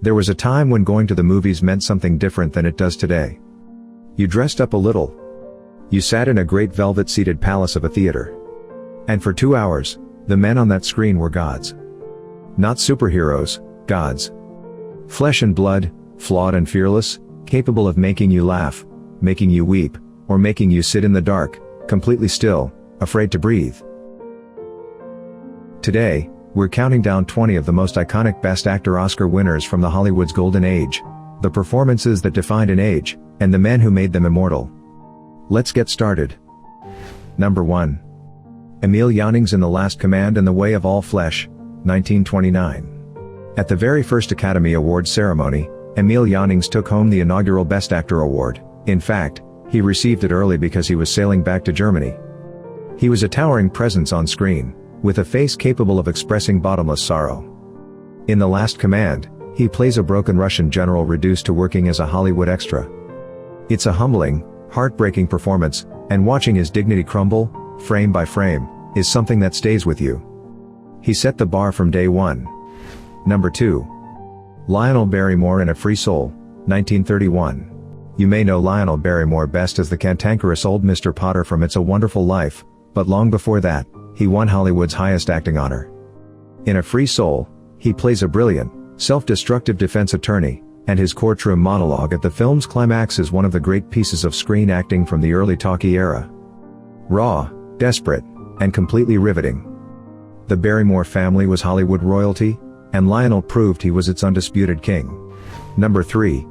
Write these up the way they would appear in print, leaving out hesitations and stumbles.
There was a time when going to the movies meant something different than it does today. You dressed up a little. You sat in a great velvet-seated palace of a theater. And for 2 hours, the men on that screen were gods. Not superheroes, gods. Flesh and blood, flawed and fearless, capable of making you laugh, making you weep, or making you sit in the dark, completely still, afraid to breathe. Today, we're counting down 20 of the most iconic Best Actor Oscar winners from the Hollywood's golden age, the performances that defined an age, and the men who made them immortal. Let's get started. Number 1. Emil Jannings in The Last Command and the Way of All Flesh, 1929. At the very first Academy Awards ceremony, Emil Jannings took home the inaugural Best Actor award. In fact, he received it early because he was sailing back to Germany. He was a towering presence on screen, with a face capable of expressing bottomless sorrow. In The Last Command, he plays a broken Russian general reduced to working as a Hollywood extra. It's a humbling, heartbreaking performance, and watching his dignity crumble, frame by frame, is something that stays with you. He set the bar from day one. Number 2. Lionel Barrymore in A Free Soul, 1931. You may know Lionel Barrymore best as the cantankerous old Mr. Potter from It's a Wonderful Life, but long before that, he won Hollywood's highest acting honor. In A Free Soul, he plays a brilliant, self-destructive defense attorney, and his courtroom monologue at the film's climax is one of the great pieces of screen acting from the early talkie era. Raw, desperate, and completely riveting. The Barrymore family was Hollywood royalty, and Lionel proved he was its undisputed king. Number 3.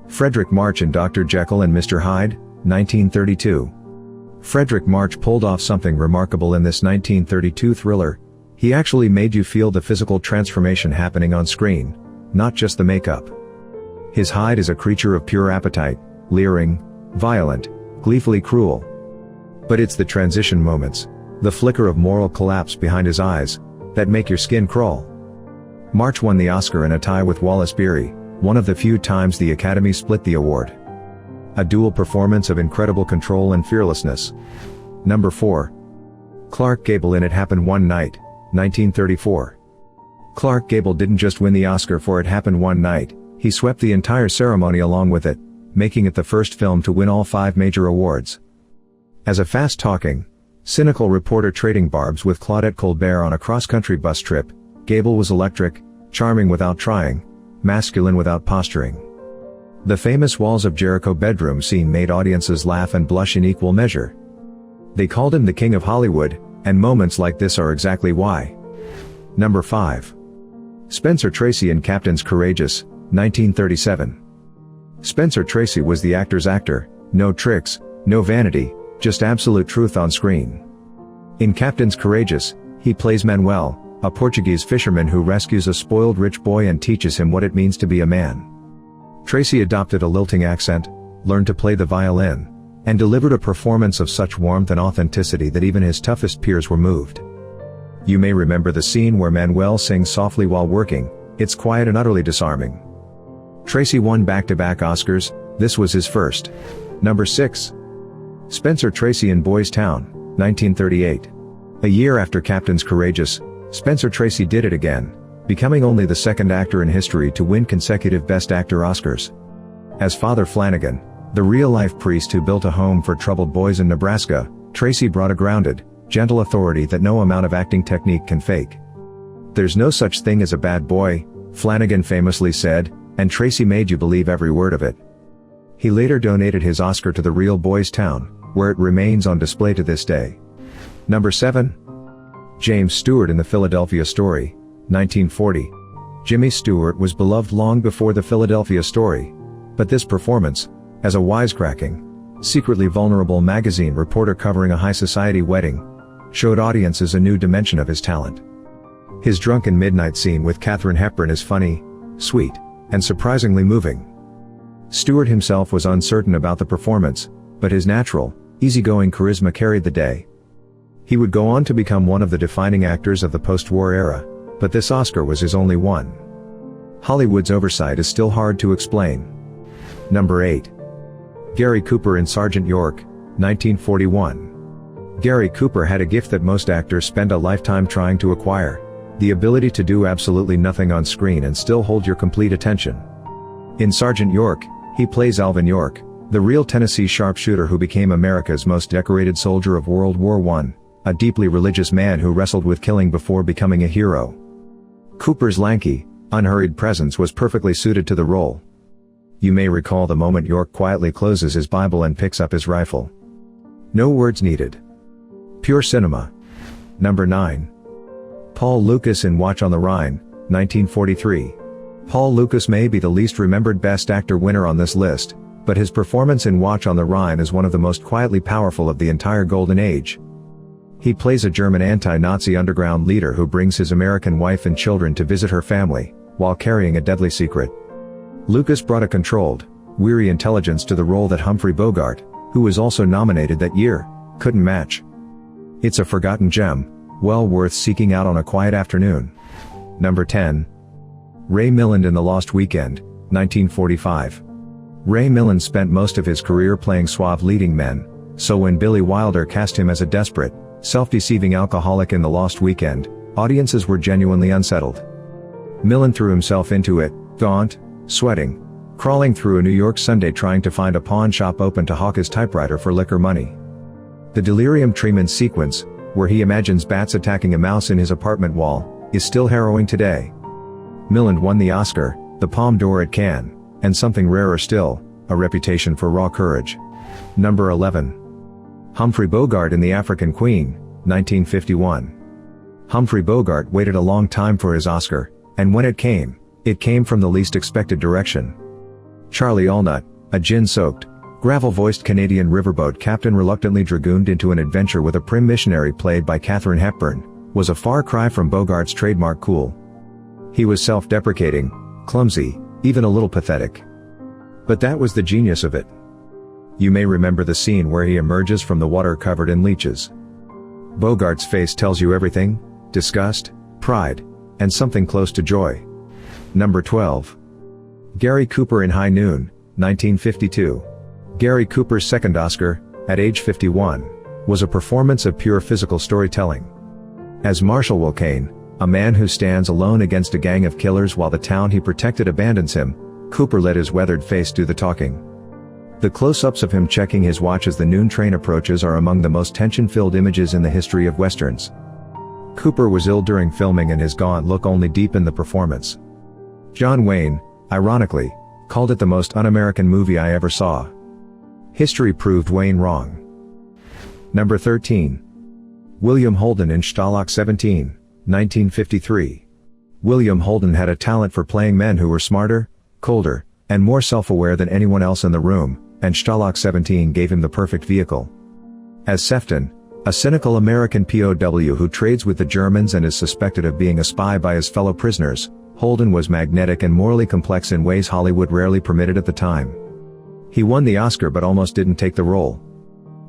Fredric March in Dr. Jekyll and Mr. Hyde, 1932. Fredric March pulled off something remarkable in this 1932 thriller. He actually made you feel the physical transformation happening on screen, not just the makeup. His Hyde is a creature of pure appetite, leering, violent, gleefully cruel. But it's the transition moments, the flicker of moral collapse behind his eyes, that make your skin crawl. March won the Oscar in a tie with Wallace Beery, one of the few times the Academy split the award. A dual performance of incredible control and fearlessness. Number 4. Clark Gable in It Happened One Night, 1934. Clark Gable didn't just win the Oscar for It Happened One Night, he swept the entire ceremony along with it, making it the first film to win all 5 major awards. As a fast-talking, cynical reporter trading barbs with Claudette Colbert on a cross-country bus trip, Gable was electric, charming without trying, masculine without posturing. The famous Walls of Jericho bedroom scene made audiences laugh and blush in equal measure. They called him the King of Hollywood, and moments like this are exactly why. Number 5. Spencer Tracy in Captains Courageous, 1937. Spencer Tracy was the actor's actor, no tricks, no vanity, just absolute truth on screen. In Captains Courageous, he plays Manuel, a Portuguese fisherman who rescues a spoiled rich boy and teaches him what it means to be a man. Tracy adopted a lilting accent, learned to play the violin, and delivered a performance of such warmth and authenticity that even his toughest peers were moved. You may remember the scene where Manuel sings softly while working. It's quiet and utterly disarming. Tracy won back-to-back Oscars, this was his first. Number 6. Spencer Tracy in Boys Town, 1938. A year after Captains Courageous, Spencer Tracy did it again, becoming only the second actor in history to win consecutive Best Actor Oscars. As Father Flanagan, the real-life priest who built a home for troubled boys in Nebraska, Tracy brought a grounded, gentle authority that no amount of acting technique can fake. "There's no such thing as a bad boy," Flanagan famously said, and Tracy made you believe every word of it. He later donated his Oscar to the real Boys Town, where it remains on display to this day. Number 7. James Stewart in The Philadelphia Story, 1940. Jimmy Stewart was beloved long before The Philadelphia Story, but this performance, as a wisecracking, secretly vulnerable magazine reporter covering a high society wedding, showed audiences a new dimension of his talent. His drunken midnight scene with Katharine Hepburn is funny, sweet, and surprisingly moving. Stewart himself was uncertain about the performance, but his natural, easygoing charisma carried the day. He would go on to become one of the defining actors of the post-war era, but this Oscar was his only one. Hollywood's oversight is still hard to explain. Number 8. Gary Cooper in Sergeant York, 1941. Gary Cooper had a gift that most actors spend a lifetime trying to acquire: The ability to do absolutely nothing on screen and still hold your complete attention. In Sergeant York, he plays Alvin York, the real Tennessee sharpshooter who became America's most decorated soldier of World War I, a deeply religious man who wrestled with killing before becoming a hero. Cooper's lanky, unhurried presence was perfectly suited to the role. You may recall the moment York quietly closes his Bible and picks up his rifle. No words needed. Pure cinema. Number 9. Paul Lukas in Watch on the Rhine, 1943. Paul Lukas may be the least remembered Best Actor winner on this list, but his performance in Watch on the Rhine is one of the most quietly powerful of the entire Golden Age. He plays a German anti-Nazi underground leader who brings his American wife and children to visit her family, while carrying a deadly secret. Lukas brought a controlled, weary intelligence to the role that Humphrey Bogart, who was also nominated that year, couldn't match. It's a forgotten gem, well worth seeking out on a quiet afternoon. Number 10. Ray Milland in The Lost Weekend, 1945. Ray Milland spent most of his career playing suave leading men, so when Billy Wilder cast him as a desperate, self-deceiving alcoholic in The Lost Weekend, audiences were genuinely unsettled. Milland threw himself into it, gaunt, sweating, crawling through a New York Sunday trying to find a pawn shop open to hawk his typewriter for liquor money. The delirium tremens sequence, where he imagines bats attacking a mouse in his apartment wall, is still harrowing today. Milland won the Oscar, the Palme d'Or at Cannes, and something rarer still, a reputation for raw courage. Number 11. Humphrey Bogart in The African Queen, 1951. Humphrey Bogart waited a long time for his Oscar, and when it came from the least expected direction. Charlie Allnut, a gin-soaked, gravel-voiced Canadian riverboat captain reluctantly dragooned into an adventure with a prim missionary played by Katharine Hepburn, was a far cry from Bogart's trademark cool. He was self-deprecating, clumsy, even a little pathetic. But that was the genius of it. You may remember the scene where he emerges from the water covered in leeches. Bogart's face tells you everything: disgust, pride, and something close to joy. Number 12. Gary Cooper in High Noon, 1952. Gary Cooper's second Oscar, at age 51, was a performance of pure physical storytelling. As Marshal Wilkane, a man who stands alone against a gang of killers while the town he protected abandons him, Cooper let his weathered face do the talking. The close-ups of him checking his watch as the noon train approaches are among the most tension-filled images in the history of westerns. Cooper was ill during filming and his gaunt look only deepened the performance. John Wayne, ironically, called it the most un-American movie I ever saw. History proved Wayne wrong. Number 13. William Holden in Stalag 17, 1953. William Holden had a talent for playing men who were smarter, colder, and more self-aware than anyone else in the room, and Stalag 17 gave him the perfect vehicle. As Sefton, a cynical American POW who trades with the Germans and is suspected of being a spy by his fellow prisoners, Holden was magnetic and morally complex in ways Hollywood rarely permitted at the time. He won the Oscar but almost didn't take the role.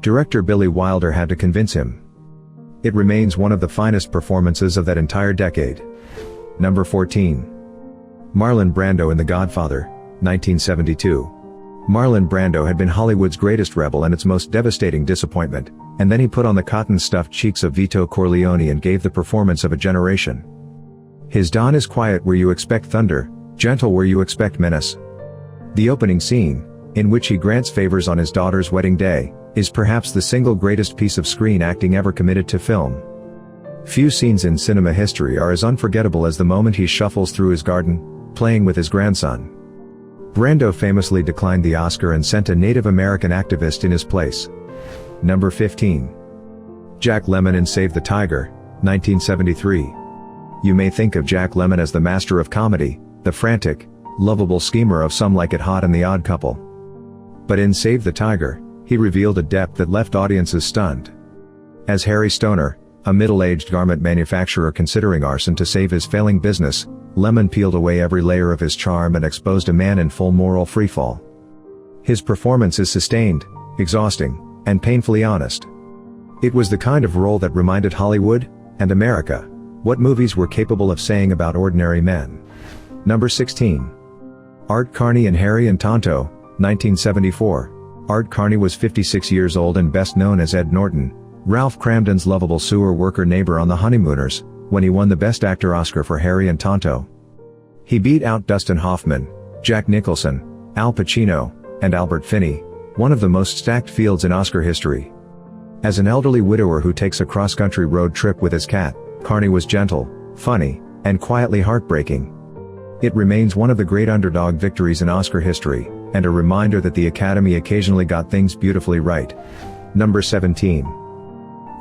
Director Billy Wilder had to convince him. It remains one of the finest performances of that entire decade. Number 14. Marlon Brando in The Godfather, 1972. Marlon Brando had been Hollywood's greatest rebel and its most devastating disappointment, and then he put on the cotton-stuffed cheeks of Vito Corleone and gave the performance of a generation. His Don is quiet where you expect thunder, gentle where you expect menace. The opening scene, in which he grants favors on his daughter's wedding day, is perhaps the single greatest piece of screen acting ever committed to film. Few scenes in cinema history are as unforgettable as the moment he shuffles through his garden, playing with his grandson. Brando famously declined the Oscar and sent a Native American activist in his place. Number 15. Jack Lemmon in Save the Tiger, 1973. You may think of Jack Lemmon as the master of comedy, the frantic, lovable schemer of Some Like It Hot and The Odd Couple. But in Save the Tiger, he revealed a depth that left audiences stunned. As Harry Stoner, a middle-aged garment manufacturer considering arson to save his failing business, Lemmon peeled away every layer of his charm and exposed a man in full moral freefall. His performance is sustained, exhausting, and painfully honest. It was the kind of role that reminded Hollywood, and America, what movies were capable of saying about ordinary men. Number 16. Art Carney in Harry and Tonto, 1974. Art Carney was 56 years old and best known as Ed Norton, Ralph Cramden's lovable sewer worker neighbor on The Honeymooners, when he won the Best Actor Oscar for Harry and Tonto. He beat out Dustin Hoffman, Jack Nicholson, Al Pacino, and Albert Finney, one of the most stacked fields in Oscar history. As an elderly widower who takes a cross-country road trip with his cat, Carney was gentle, funny, and quietly heartbreaking. It remains one of the great underdog victories in Oscar history, and a reminder that the Academy occasionally got things beautifully right. Number 17.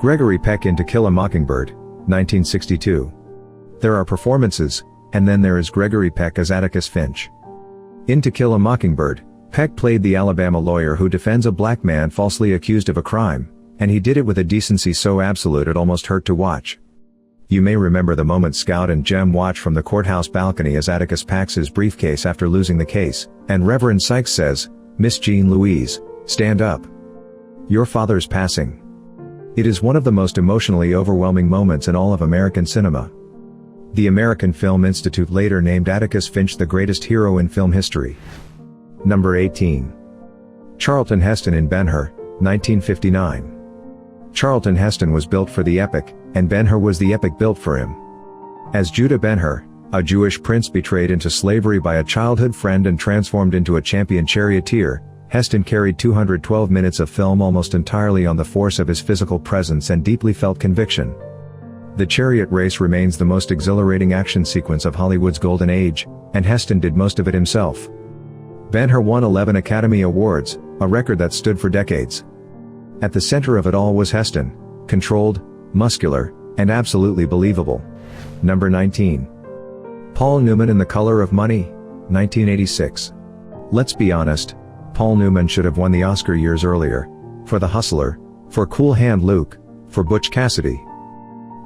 Gregory Peck in To Kill a Mockingbird, 1962. There are performances, and then there is Gregory Peck as Atticus Finch. In To Kill a Mockingbird, Peck played the Alabama lawyer who defends a black man falsely accused of a crime, and he did it with a decency so absolute it almost hurt to watch. You may remember the moment Scout and Jem watch from the courthouse balcony as Atticus packs his briefcase after losing the case, and Reverend Sykes says, "Miss Jean Louise, stand up. Your father's passing." It is one of the most emotionally overwhelming moments in all of American cinema. The American Film Institute later named Atticus Finch the greatest hero in film history. Number 18. Charlton Heston in Ben-Hur, 1959. Charlton Heston was built for the epic, and Ben-Hur was the epic built for him. As Judah Ben-Hur, a Jewish prince betrayed into slavery by a childhood friend and transformed into a champion charioteer, Heston carried 212 minutes of film almost entirely on the force of his physical presence and deeply felt conviction. The chariot race remains the most exhilarating action sequence of Hollywood's golden age, and Heston did most of it himself. Ben-Hur won 11 Academy Awards, a record that stood for decades. At the center of it all was Heston, controlled, muscular, and absolutely believable. Number 19. Paul Newman in The Color of Money, 1986. Let's be honest, Paul Newman should have won the Oscar years earlier, for The Hustler, for Cool Hand Luke, for Butch Cassidy.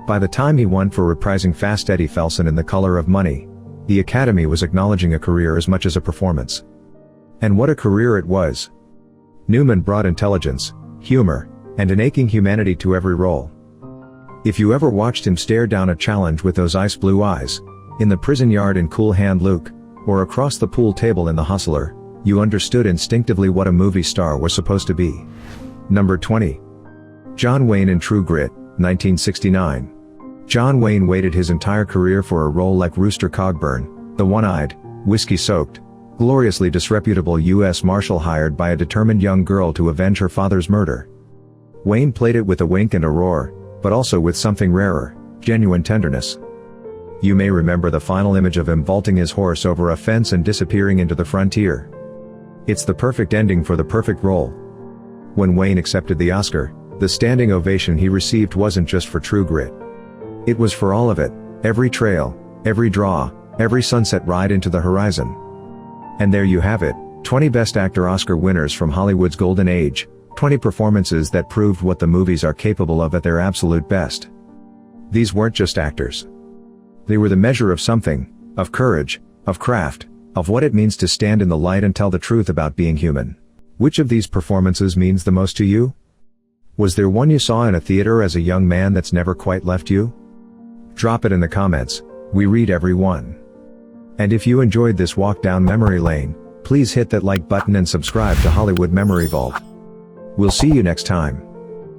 By the time he won for reprising Fast Eddie Felson in The Color of Money, the Academy was acknowledging a career as much as a performance. And what a career it was! Newman brought intelligence, humor, and an aching humanity to every role. If you ever watched him stare down a challenge with those ice blue eyes, in the prison yard in Cool Hand Luke, or across the pool table in The Hustler, you understood instinctively what a movie star was supposed to be. Number 20. John Wayne in True Grit, 1969. John Wayne waited his entire career for a role like Rooster Cogburn, the one-eyed, whiskey-soaked, gloriously disreputable U.S. Marshal hired by a determined young girl to avenge her father's murder. Wayne played it with a wink and a roar, but also with something rarer, genuine tenderness. You may remember the final image of him vaulting his horse over a fence and disappearing into the frontier. It's the perfect ending for the perfect role. When Wayne accepted the Oscar, the standing ovation he received wasn't just for True Grit. It was for all of it, every trail, every draw, every sunset ride into the horizon. And there you have it, 20 Best Actor Oscar winners from Hollywood's golden age, 20 performances that proved what the movies are capable of at their absolute best. These weren't just actors. They were the measure of something, of courage, of craft, of what it means to stand in the light and tell the truth about being human. Which of these performances means the most to you? Was there one you saw in a theater as a young man that's never quite left you? Drop it in the comments, we read every one. And if you enjoyed this walk down memory lane, please hit that like button and subscribe to Hollywood Memory Vault. We'll see you next time.